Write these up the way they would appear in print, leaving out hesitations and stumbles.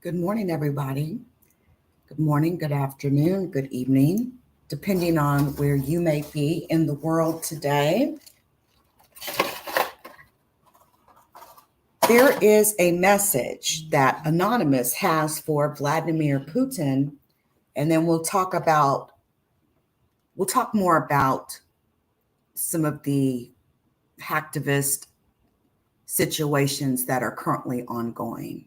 Good morning, everybody. Good morning, good afternoon, good evening, depending on where you may be in the world today. There is a message that Anonymous has for Vladimir Putin, and then we'll talk more about some of the hacktivist situations that are currently ongoing.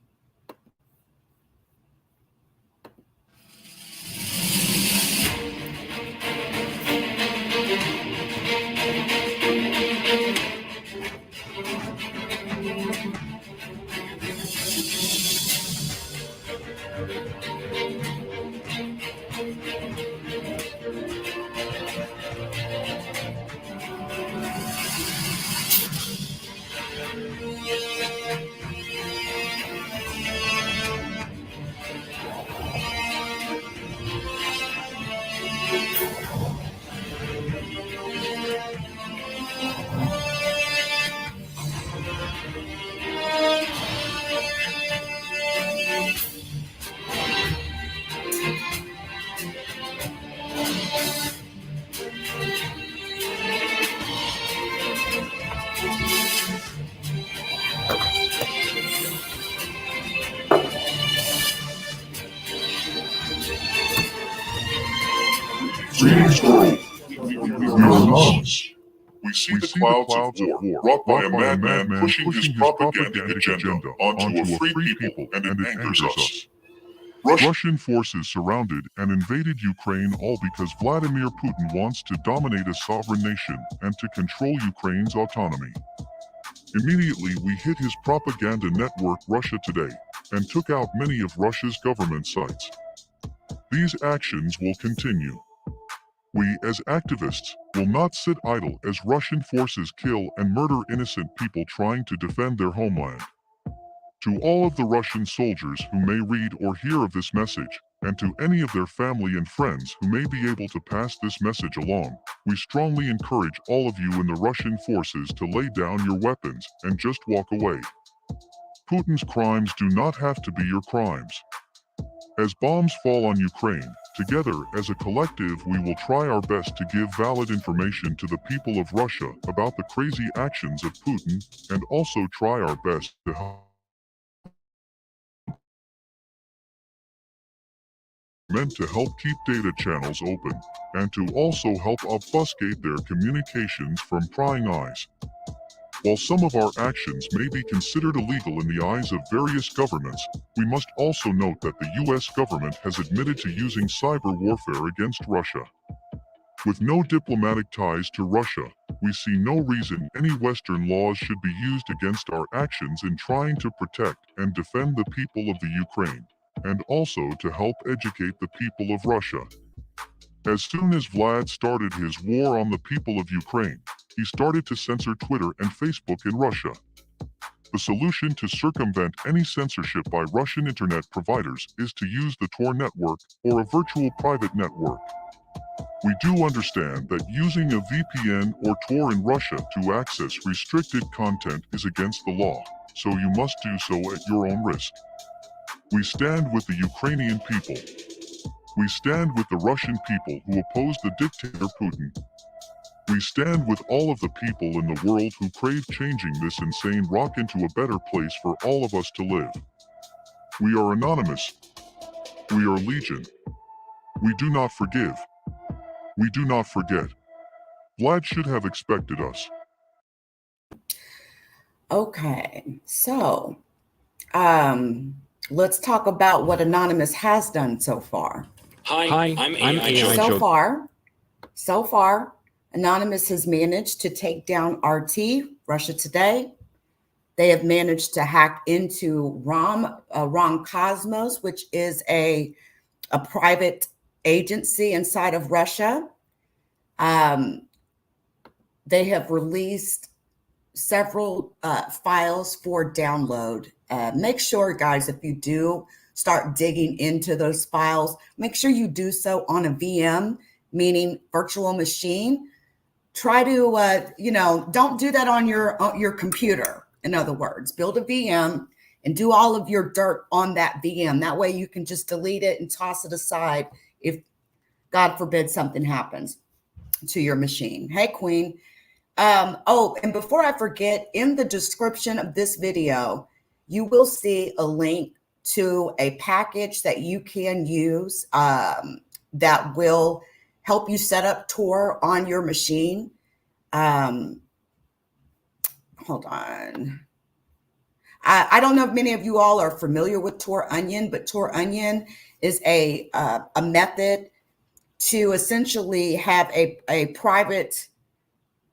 Greetings, world. We are Anonymous. We see the clouds of war wrought by a madman pushing his propaganda agenda onto a free people, and it angers us. Russian forces surrounded and invaded Ukraine, all because Vladimir Putin wants to dominate a sovereign nation and to control Ukraine's autonomy. Immediately, we hit his propaganda network Russia Today and took out many of Russia's government sites. These actions will continue. We, as activists, will not sit idle as Russian forces kill and murder innocent people trying to defend their homeland. To all of the Russian soldiers who may read or hear of this message, and to any of their family and friends who may be able to pass this message along, we strongly encourage all of you in the Russian forces to lay down your weapons and just walk away. Putin's crimes do not have to be your crimes. As bombs fall on Ukraine, together as a collective we will try our best to give valid information to the people of Russia about the crazy actions of Putin, and also try our best to help meant to help keep data channels open, and to also help obfuscate their communications from prying eyes. While some of our actions may be considered illegal in the eyes of various governments, we must also note that the US government has admitted to using cyber warfare against Russia. With no diplomatic ties to Russia, we see no reason any Western laws should be used against our actions in trying to protect and defend the people of the Ukraine, and also to help educate the people of Russia. As soon as Vlad started his war on the people of Ukraine, he started to censor Twitter and Facebook in Russia. The solution to circumvent any censorship by Russian internet providers is to use the Tor network or a virtual private network. We do understand that using a VPN or Tor in Russia to access restricted content is against the law, so you must do so at your own risk. We stand with the Ukrainian people. We stand with the Russian people who oppose the dictator Putin. We stand with all of the people in the world who crave changing this insane rock into a better place for all of us to live. We are Anonymous. We are Legion. We do not forgive. We do not forget. Vlad should have expected us. Okay, so let's talk about what Anonymous has done so far. Hi, I'm AI So far, Anonymous has managed to take down RT, Russia Today. They have managed to hack into ROM Cosmos, which is a private agency inside of Russia. They have released several files for download. Make sure, guys, if you do start digging into those files, make sure you do so on a VM, meaning virtual machine. Try to, don't do that on your computer. In other words, build a VM and do all of your dirt on that VM. That way you can just delete it and toss it aside if, God forbid, something happens to your machine. Hey, Queen. Oh, and before I forget, in the description of this video, you will see a link to a package that you can use that will help you set up Tor on your machine. Hold on. I don't know if many of you all are familiar with Tor Onion, but Tor Onion is a method to essentially have a private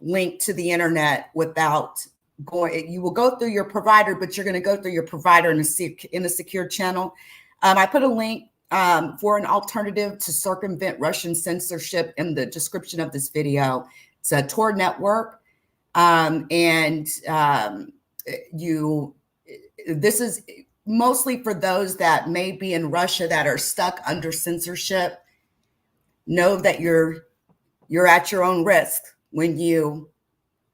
link to the internet without going. You will go through your provider, but you're going to go through your provider in a secure channel. I put a link for an alternative to circumvent Russian censorship in the description of this video. It's a Tor network, this is mostly for those that may be in Russia that are stuck under censorship. Know that you're at your own risk when you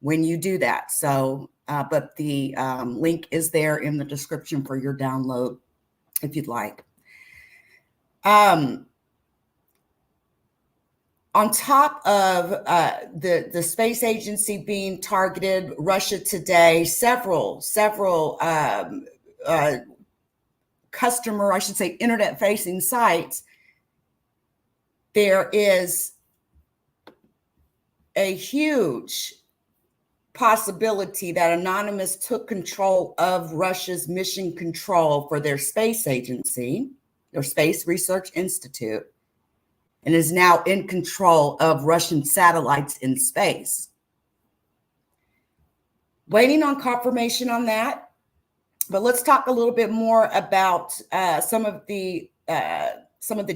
do that. So, but the link is there in the description for your download if you'd like. On top of the space agency being targeted, Russia Today, several customer, I should say, internet-facing sites, there is a huge possibility that Anonymous took control of Russia's mission control for their space agency, their Space Research Institute, and is now in control of Russian satellites in space. Waiting on confirmation on that, but let's talk a little bit more about some of the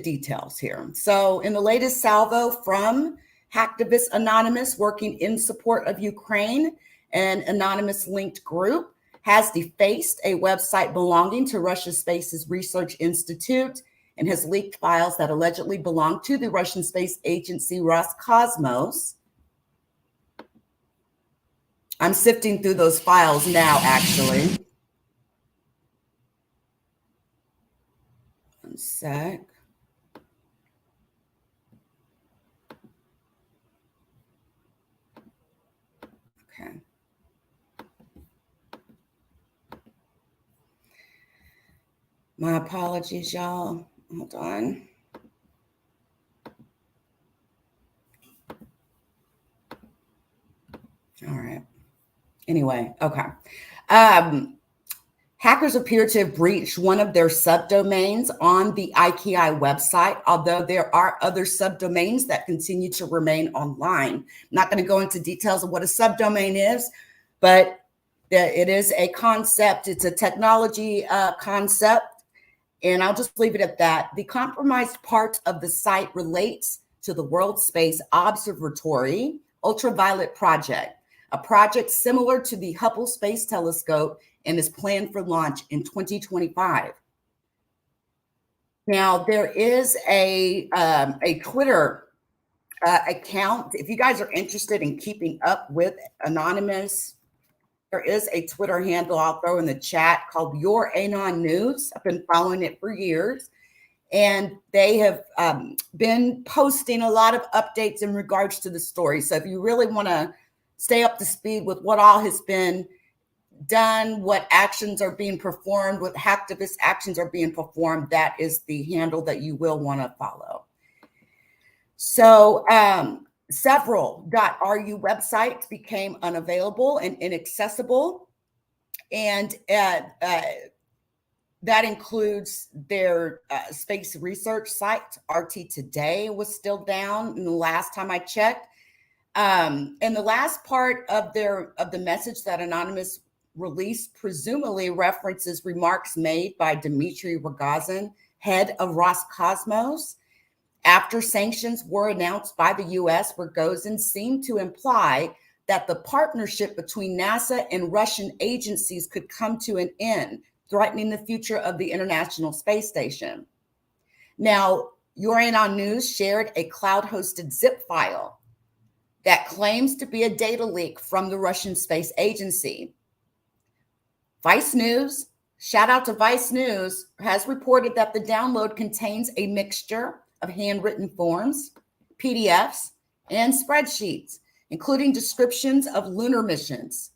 details here. So, in the latest salvo from Hacktivist Anonymous, working in support of Ukraine, an anonymous linked group has defaced a website belonging to Russia's Space Research Institute and has leaked files that allegedly belong to the Russian space agency Roscosmos. I'm sifting through those files now, actually. One sec. Okay. My apologies, y'all. Hold on. All right. Anyway, okay. Hackers appear to have breached one of their subdomains on the IKI website, although there are other subdomains that continue to remain online. I'm not going to go into details of what a subdomain is, but it is a concept. It's a technology concept. And I'll just leave it at that. The compromised part of the site relates to the World Space Observatory Ultraviolet Project, a project similar to the Hubble Space Telescope and is planned for launch in 2025. Now, there is a Twitter account. If you guys are interested in keeping up with Anonymous, there is a Twitter handle I'll throw in the chat called Your Anon News. I've been following it for years. And they have been posting a lot of updates in regards to the story. So if you really want to stay up to speed with what all has been done, what actions are being performed, what hacktivist actions are being performed, that is the handle that you will want to follow. So several .ru websites became unavailable and inaccessible. And that includes their space research site. RT Today was still down the last time I checked. And the last part of the message that Anonymous released presumably references remarks made by Dmitry Rogozin, head of Roscosmos. After sanctions were announced by the U.S., Rogozin seemed to imply that the partnership between NASA and Russian agencies could come to an end, threatening the future of the International Space Station. Now, Uranon News shared a cloud-hosted zip file that claims to be a data leak from the Russian Space Agency. Vice News shout out to Vice News, has reported that the download contains a mixture of handwritten forms, PDFs, and spreadsheets, including descriptions of lunar missions.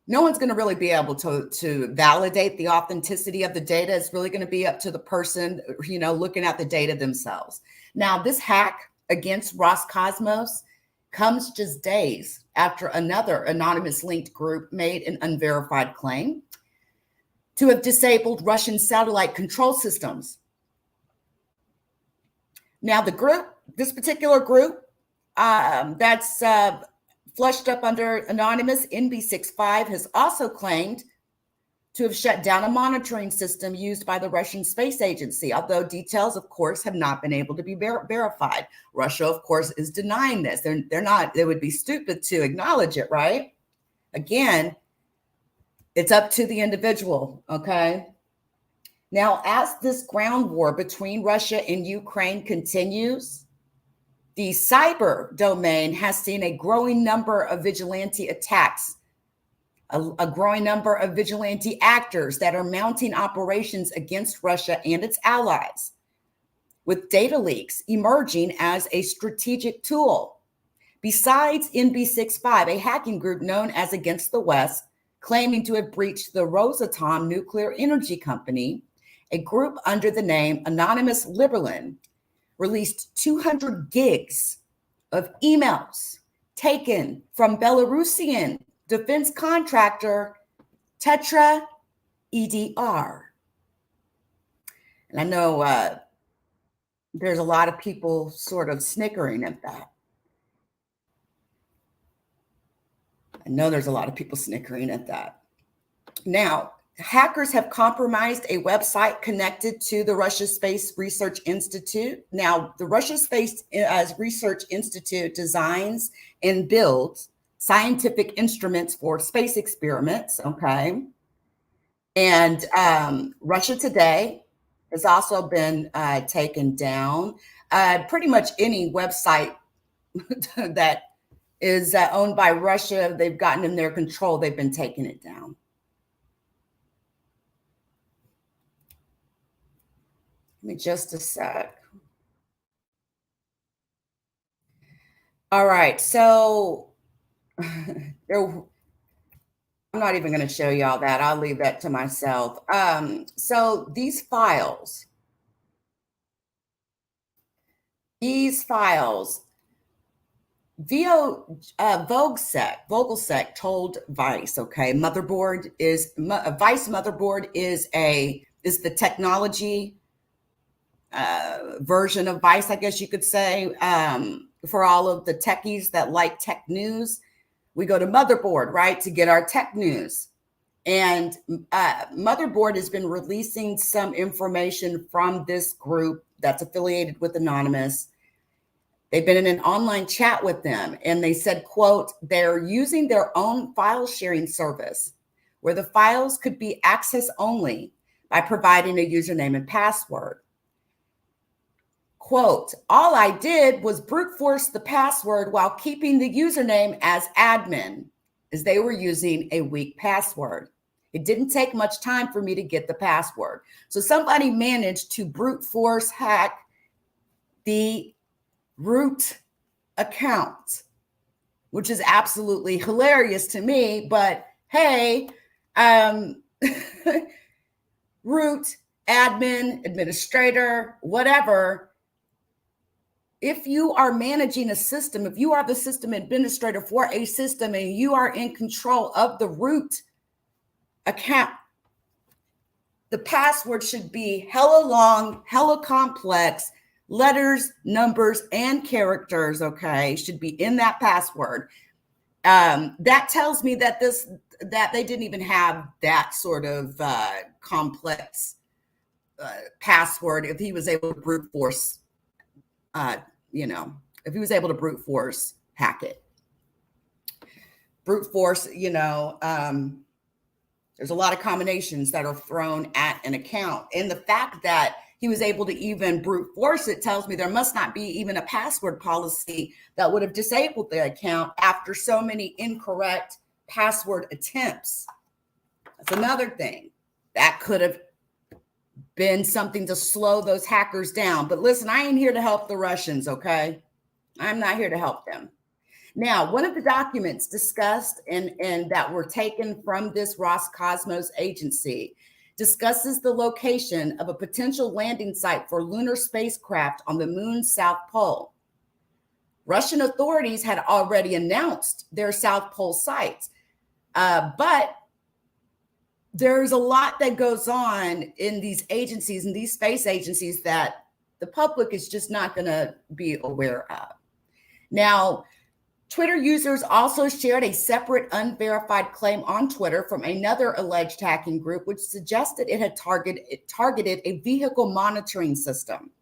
No one's going to really be able to validate the authenticity of the data. It's really going to be up to the person, looking at the data themselves. Now, this hack against Roscosmos comes just days after another anonymous linked group made an unverified claim to have disabled Russian satellite control systems. Now, this particular group that's flushed up under anonymous NB65 has also claimed to have shut down a monitoring system used by the Russian space agency, although details, of course, have not been able to be verified. Russia, of course, is denying this. They're not, they would be stupid to acknowledge it, right? Again, it's up to the individual, okay? Now, as this ground war between Russia and Ukraine continues, the cyber domain has seen a growing number of vigilante attacks, a growing number of vigilante actors that are mounting operations against Russia and its allies, with data leaks emerging as a strategic tool. Besides NB65, a hacking group known as Against the West, claiming to have breached the Rosatom nuclear energy company, a group under the name Anonymous Liberlin released 200 gigs of emails taken from Belarusian defense contractor Tetra EDR. And I know there's a lot of people sort of snickering at that. Now, hackers have compromised a website connected to the Russia Space Research Institute. Now, the Russia Space Research Institute designs and builds scientific instruments for space experiments, okay? And Russia Today has also been taken down. Pretty much any website that is owned by Russia, they've gotten in their control, they've been taking it down. Give me just a sec. All right, so I'm not even going to show you all that. I'll leave that to myself. So these files, Vogelsek told Vice, okay, Vice Motherboard is the technology version of Vice, I guess you could say. For all of the techies that like tech news, we go to Motherboard, right, to get our tech news. And Motherboard has been releasing some information from this group that's affiliated with Anonymous. They've been in an online chat with them, and they said, quote, they're using their own file sharing service where the files could be accessed only by providing a username and password. Quote, all I did was brute force the password while keeping the username as admin, as they were using a weak password. It didn't take much time for me to get the password. So somebody managed to brute force hack the root account, which is absolutely hilarious to me. But hey, root, admin, administrator, whatever. If you are managing a system, if you are the system administrator for a system and you are in control of the root account, the password should be hella long, hella complex, letters, numbers, and characters, okay, should be in that password. That tells me that they didn't even have that sort of complex password if he was able to brute force if he was able to brute force hack it. Brute force, there's a lot of combinations that are thrown at an account. And the fact that he was able to even brute force it tells me there must not be even a password policy that would have disabled the account after so many incorrect password attempts. That's another thing that could have been something to slow those hackers down. But listen, I ain't here to help the Russians, okay? I'm not here to help them. Now, one of the documents discussed and that were taken from this Roscosmos agency discusses the location of a potential landing site for lunar spacecraft on the moon's south pole. Russian authorities had already announced their South Pole sites, but there's a lot that goes on in these agencies and these space agencies that the public is just not going to be aware of. Now, Twitter users also shared a separate unverified claim on Twitter from another alleged hacking group, which suggested it had targeted a vehicle monitoring system.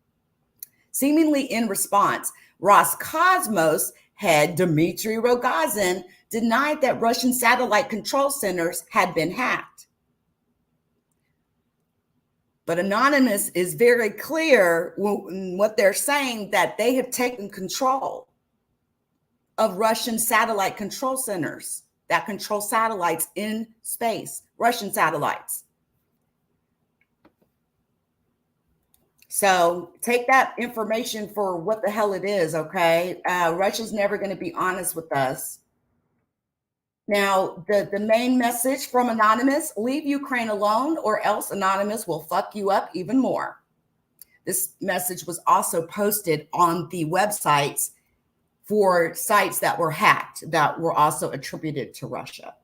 Seemingly in response, Roscosmos head Dmitry Rogozin denied that Russian satellite control centers had been hacked. But Anonymous is very clear in what they're saying, that they have taken control of Russian satellite control centers that control satellites in space, Russian satellites. So take that information for what the hell it is, okay? Russia's never going to be honest with us. Now, the main message from Anonymous: leave Ukraine alone or else Anonymous will fuck you up even more. This message was also posted on the websites for sites that were hacked that were also attributed to Russia.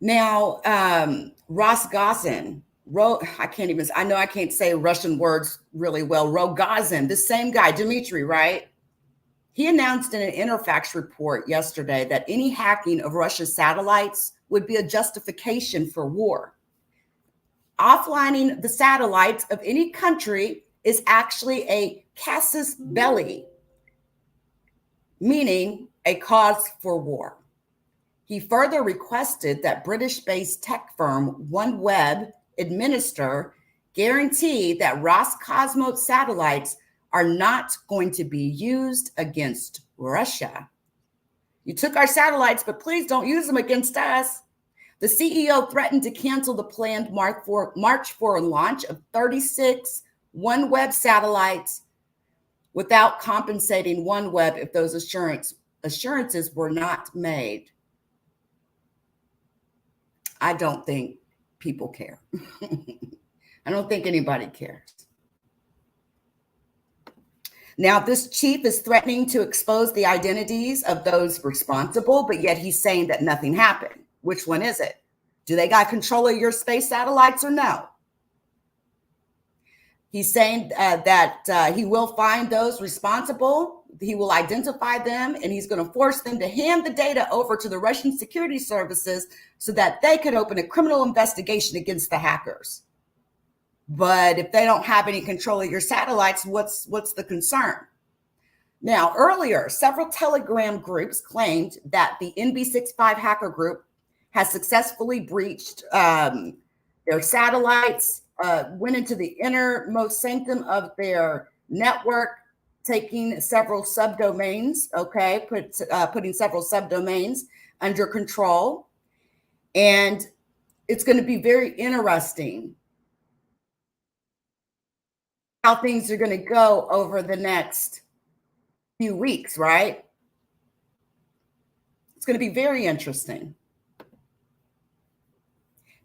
Now, Rosgozin, I know I can't say Russian words really well. Rogozin, the same guy, Dmitry, right? He announced in an Interfax report yesterday that any hacking of Russia's satellites would be a justification for war. Offlining the satellites of any country is actually a casus belli, meaning a cause for war. He further requested that British-based tech firm OneWeb administer guarantee that Roscosmos satellites are not going to be used against Russia. You took our satellites, but please don't use them against us. The CEO threatened to cancel the planned March 4 launch of 36 OneWeb satellites without compensating OneWeb if those assurances were not made. I don't think people care. I don't think anybody cares. Now, this chief is threatening to expose the identities of those responsible, but yet he's saying that nothing happened. Which one is it? Do they got control of your space satellites or no? He's saying that he will find those responsible. He will identify them, and he's going to force them to hand the data over to the Russian security services so that they could open a criminal investigation against the hackers. But if they don't have any control of your satellites, what's the concern? Now, earlier, several Telegram groups claimed that the NB65 hacker group has successfully breached their satellites, went into the innermost sanctum of their network, taking several subdomains, okay, putting several subdomains under control. And it's going to be very interesting how things are going to go over the next few weeks, right? It's going to be very interesting.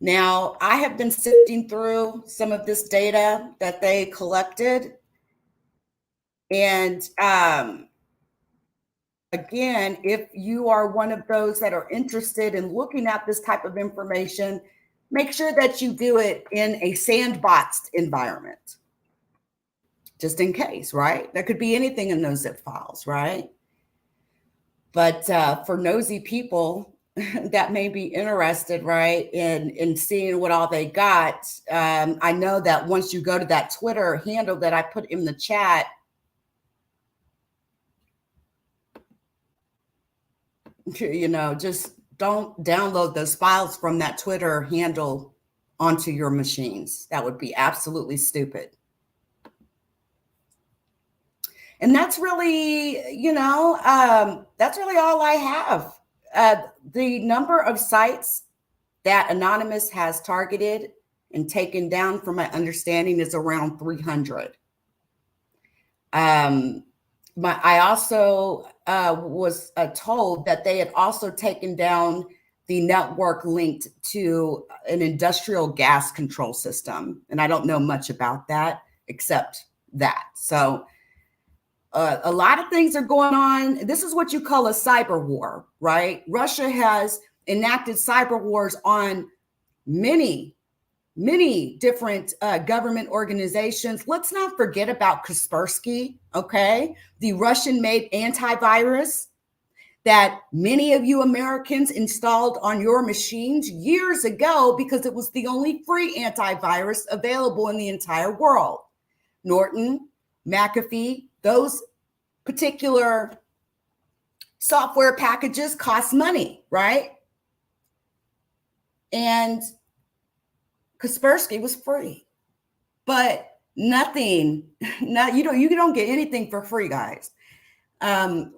Now, I have been sifting through some of this data that they collected. And again, if you are one of those that are interested in looking at this type of information, make sure that you do it in a sandboxed environment, just in case, right? There could be anything in those zip files, right? But for nosy people that may be interested, right, in seeing what all they got, I know that once you go to that Twitter handle that I put in the chat, you know, just don't download those files from that Twitter handle onto your machines. That would be absolutely stupid. And that's really, that's really all I have. The number of sites that Anonymous has targeted and taken down, from my understanding, is around 300. I also was told that they had also taken down the network linked to an industrial gas control system. And I don't know much about that except that. So a lot of things are going on. This is what you call a cyber war, right? Russia has enacted cyber wars on many different government organizations. Let's not forget about Kaspersky, okay? The Russian-made antivirus that many of you Americans installed on your machines years ago because it was the only free antivirus available in the entire world. Norton, McAfee, those particular software packages cost money, right? And Kaspersky was free, but nothing. You don't get anything for free, guys. And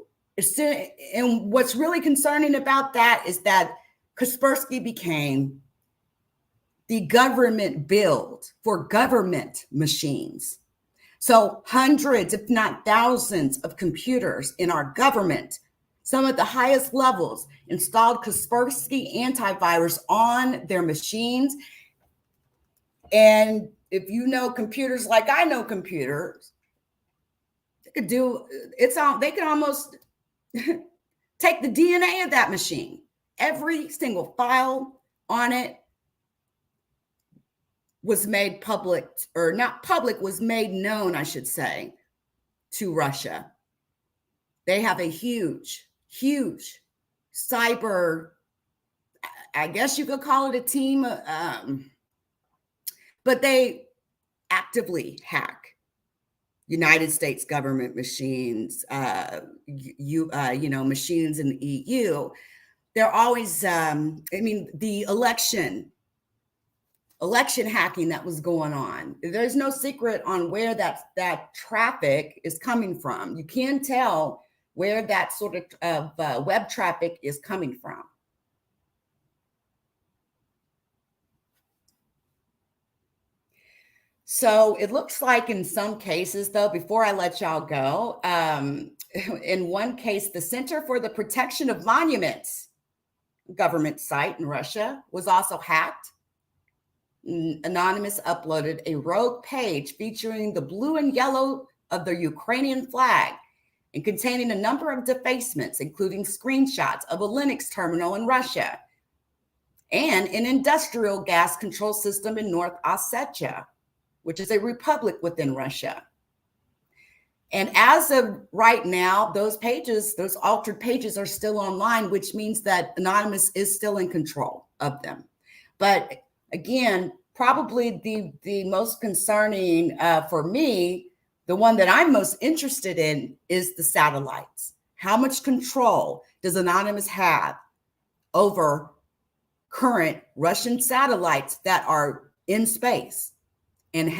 what's really concerning about that is that Kaspersky became the government build for government machines. So hundreds, if not thousands, of computers in our government, some at the highest levels, installed Kaspersky antivirus on their machines. And if you know computers like I know computers, they could almost take the DNA of that machine. Every single file on it was made public, or not public, was made known, I should say, to Russia. They have a huge cyber, I guess you could call it a team, but they actively hack United States government machines, machines in the EU. They're always, the election hacking that was going on. There's no secret on where that traffic is coming from. You can tell where that sort of web traffic is coming from. So it looks like in some cases, though, before I let y'all go, in one case, the Center for the Protection of Monuments government site in Russia was also hacked. Anonymous uploaded a rogue page featuring the blue and yellow of the Ukrainian flag and containing a number of defacements, including screenshots of a Linux terminal in Russia and an industrial gas control system in North Ossetia, which is a republic within Russia. And as of right now, those altered pages are still online, which means that Anonymous is still in control of them. But again, probably the most concerning for me, the one that I'm most interested in, is the satellites. How much control does Anonymous have over current Russian satellites that are in space? And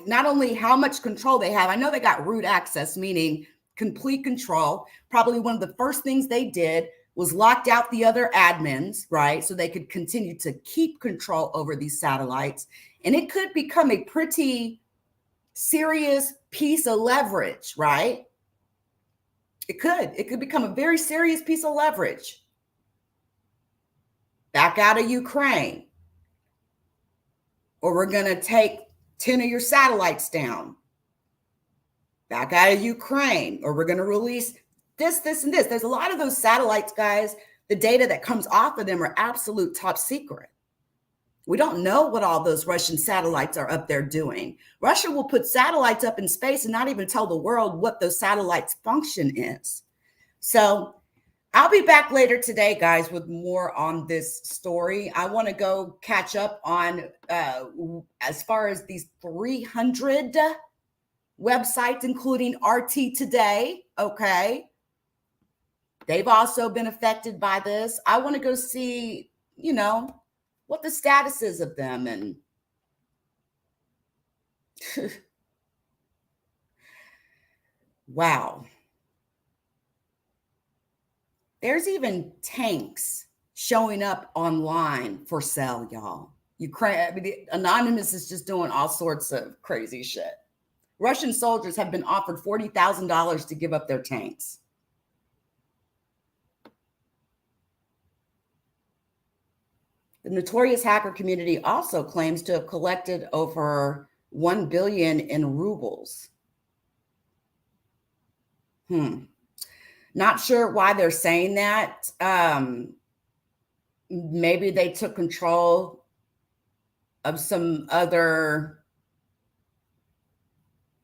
not only how much control they have, I know they got root access, meaning complete control. Probably one of the first things they did was locked out the other admins, right? So they could continue to keep control over these satellites. And it could become a pretty serious piece of leverage, right? It could become a very serious piece of leverage. Back out of Ukraine, or we're going to take 10 of your satellites down. Back out of Ukraine, or we're going to release this, and this. There's a lot of those satellites, guys. The data that comes off of them are absolute top secret. We don't know what all those Russian satellites are up there doing. Russia will put satellites up in space and not even tell the world what those satellites' function is. So I'll be back later today, guys, with more on this story. I want to go catch up on as far as these 300 websites, including RT Today. Okay. They've also been affected by this. I want to go see, what the status is of them. And Wow. There's even tanks showing up online for sale, y'all. Ukraine, Anonymous is just doing all sorts of crazy shit. Russian soldiers have been offered $40,000 to give up their tanks. The notorious hacker community also claims to have collected over 1 billion in rubles. Not sure why they're saying that. Maybe they took control of some other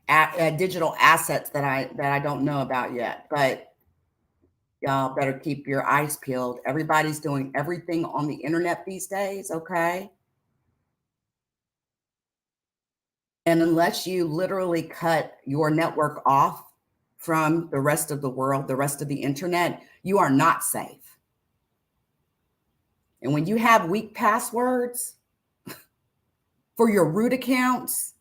digital assets that I don't know about yet, but y'all better keep your eyes peeled. Everybody's doing everything on the internet these days, okay? And unless you literally cut your network off from the rest of the world, the rest of the internet, you are not safe. And when you have weak passwords for your root accounts,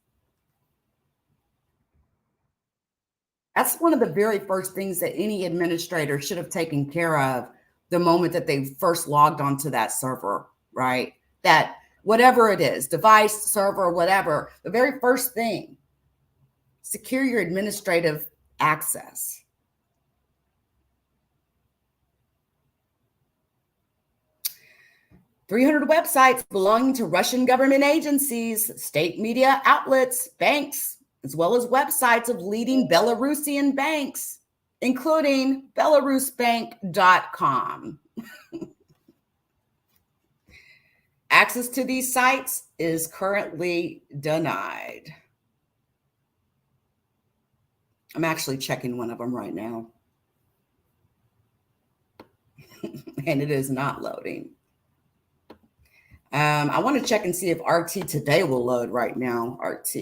that's one of the very first things that any administrator should have taken care of the moment that they first logged onto that server, right? That whatever it is, device, server, whatever, the very first thing, secure your administrative access. $300 websites belonging to Russian government agencies, state media outlets, banks, as well as websites of leading Belarusian banks, including belarusbank.com. Access to these sites is currently denied. I'm actually checking one of them right now. And it is not loading. I want to check and see if RT Today will load right now. RT.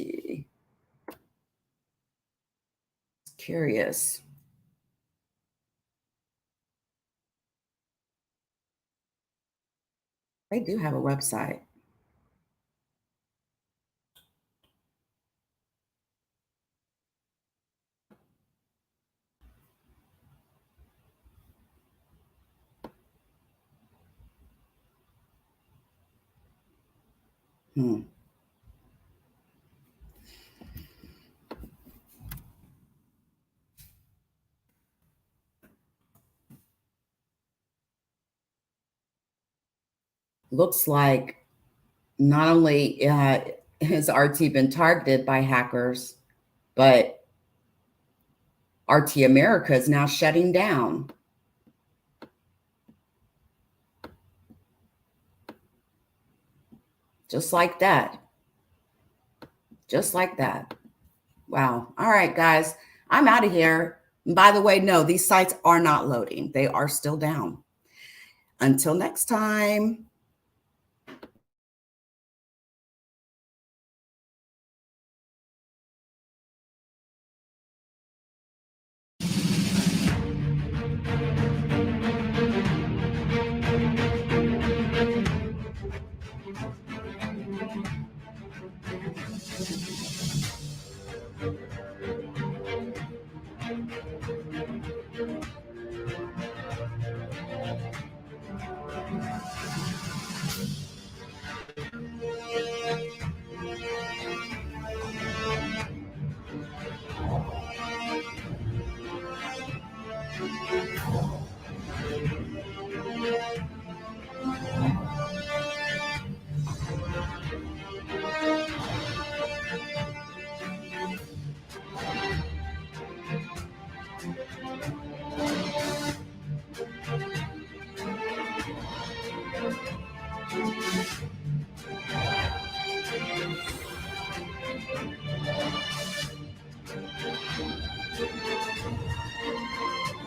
Curious. They do have a website. Looks like not only has RT been targeted by hackers, but RT America is now shutting down. Just like that. Just like that. Wow. All right, guys, I'm out of here. And by the way, no, these sites are not loading. They are still down. Until next time.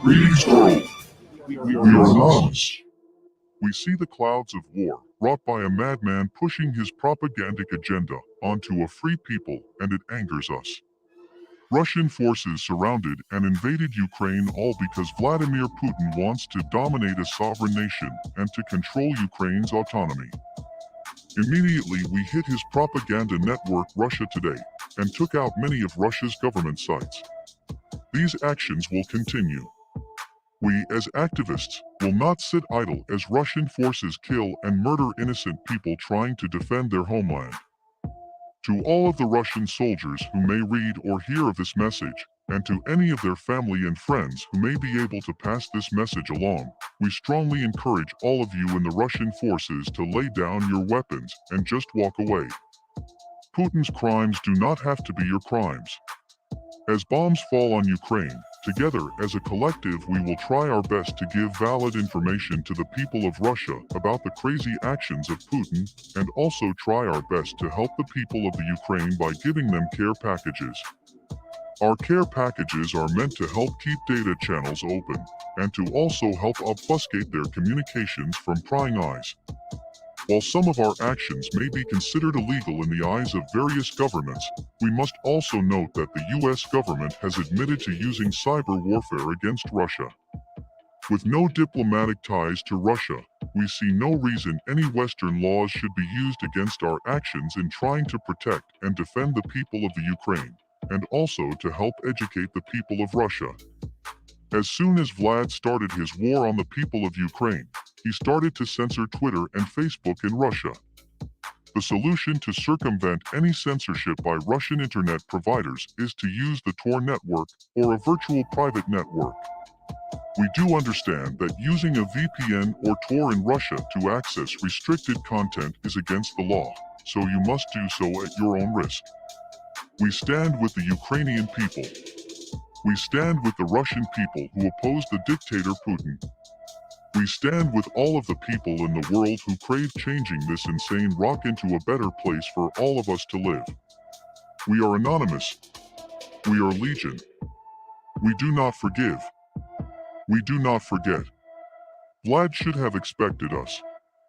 Greetings, world. We are anonymous. We see the clouds of war wrought by a madman pushing his propagandic agenda onto a free people, and it angers us. Russian forces surrounded and invaded Ukraine, all because Vladimir Putin wants to dominate a sovereign nation and to control Ukraine's autonomy. Immediately, we hit his propaganda network, Russia Today, and took out many of Russia's government sites. these actions will continue. We, as activists, will not sit idle as Russian forces kill and murder innocent people trying to defend their homeland. To all of the Russian soldiers who may read or hear of this message, and to any of their family and friends who may be able to pass this message along, we strongly encourage all of you in the Russian forces to lay down your weapons and just walk away. Putin's crimes do not have to be your crimes. As bombs fall on Ukraine, together as a collective we will try our best to give valid information to the people of Russia about the crazy actions of Putin, and also try our best to help the people of the Ukraine by giving them care packages. Our care packages are meant to help keep data channels open, and to also help obfuscate their communications from prying eyes. While some of our actions may be considered illegal in the eyes of various governments, we must also note that the US government has admitted to using cyber warfare against Russia. With no diplomatic ties to Russia, we see no reason any Western laws should be used against our actions in trying to protect and defend the people of the Ukraine, and also to help educate the people of Russia. As soon as Vlad started his war on the people of Ukraine, he started to censor Twitter and Facebook in Russia. The solution to circumvent any censorship by Russian internet providers is to use the Tor network, or a virtual private network. We do understand that using a VPN or Tor in Russia to access restricted content is against the law, so you must do so at your own risk. We stand with the Ukrainian people. We stand with the Russian people who oppose the dictator Putin. We stand with all of the people in the world who crave changing this insane rock into a better place for all of us to live. We are anonymous. We are legion. We do not forgive. We do not forget. Vlad should have expected us.